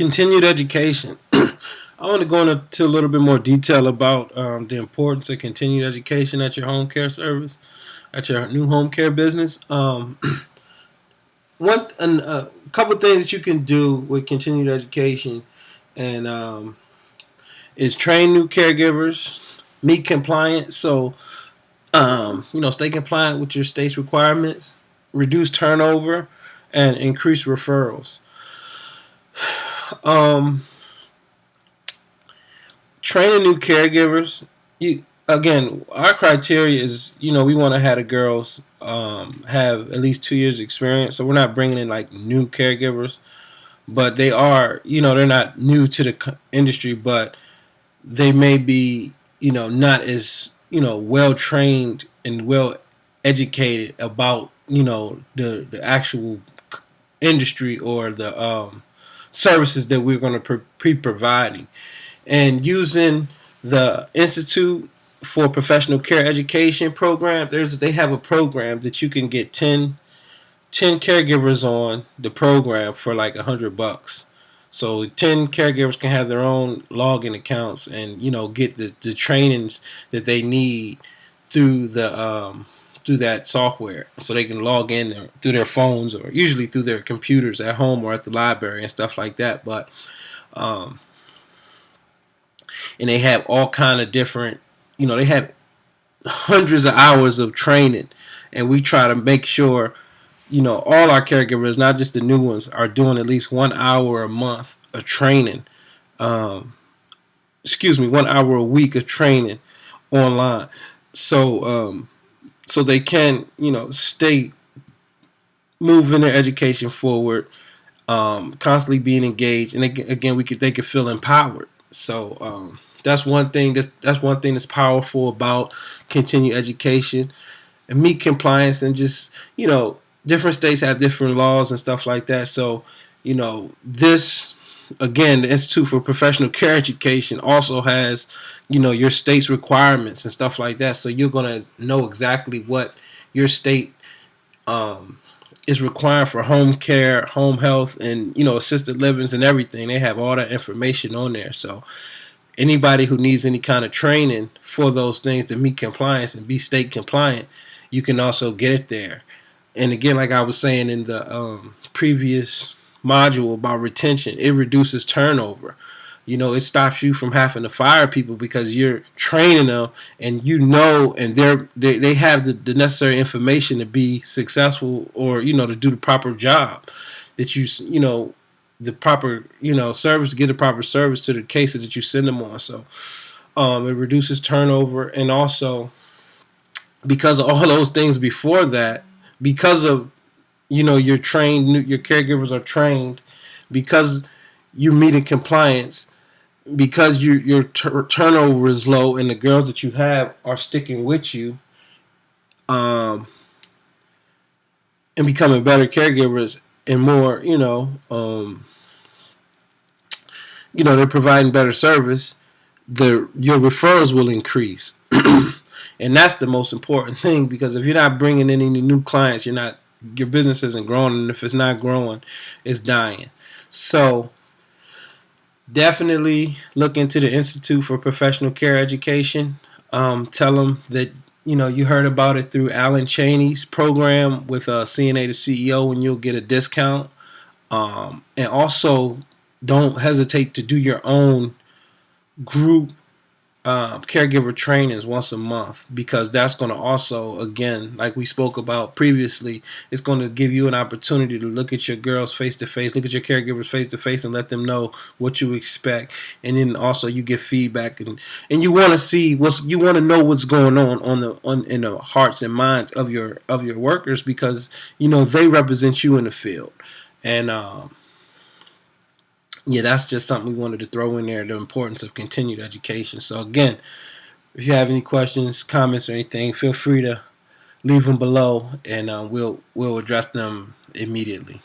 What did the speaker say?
Continued education. I want to go into a little bit more detail about the importance of continued education at your home care service, at your new home care business. A couple of things that you can do with continued education, and is train new caregivers, meet compliance. So stay compliant with your state's requirements, reduce turnover, and increase referrals. Um, Training new caregivers. Our criteria is, we want to have the girls have at least 2 years experience. So we're not bringing in like new caregivers, but they are, they're not new to the industry, but they may be, not as, well trained and well educated about, the actual industry or the services that we're going to be providing. And using the Institute for Professional Care Education program, they have a program that you can get 10 caregivers on the program for like $100. So 10 caregivers can have their own login accounts and get the trainings that they need through through that software, so they can log in through their phones or usually through their computers at home or at the library and stuff like that. But and they have all kind of different, they have hundreds of hours of training, and we try to make sure, all our caregivers, not just the new ones, are doing at least 1 hour a month of training. 1 hour a week of training online, so they can, stay moving their education forward, constantly being engaged, and they could feel empowered. So that's one thing. That's one thing that's powerful about continued education and meet compliance, and just different states have different laws and stuff like that. So this, again, the Institute for Professional Care Education also has your state's requirements and stuff like that. So you're gonna know exactly what your state is required for home care, home health, and assisted livings and everything. They have all that information on there. So anybody who needs any kind of training for those things to meet compliance and be state compliant, you can also get it there. And again, like I was saying in the previous module about retention, it reduces turnover. It stops you from having to fire people because you're training them, and and they have the necessary information to be successful, or to do the proper job that the proper service, to get the proper service to the cases that you send them on. So it reduces turnover, and also because of all those things before that, because of you're trained, your caregivers are trained, because you're meeting compliance, because your turnover is low, and the girls that you have are sticking with you, and becoming better caregivers, and more, they're providing better service, your referrals will increase. And that's the most important thing, because if you're not bringing in any new clients, your business isn't growing, and if it's not growing, it's dying. So definitely look into the Institute for Professional Care Education. Tell them that you heard about it through Alan Cheney's program with CNA to CEO, and you'll get a discount. And also, don't hesitate to do your own group caregiver trainings once a month, because that's going to also, again, like we spoke about previously, it's going to give you an opportunity to look at your girls face to face, look at your caregivers face to face, and let them know what you expect. And then also you get feedback, and you want to see you want to know what's going on in the hearts and minds of your workers, because they represent you in the field. And that's just something we wanted to throw in there, the importance of continued education. So again, if you have any questions, comments, or anything, feel free to leave them below, and we'll address them immediately.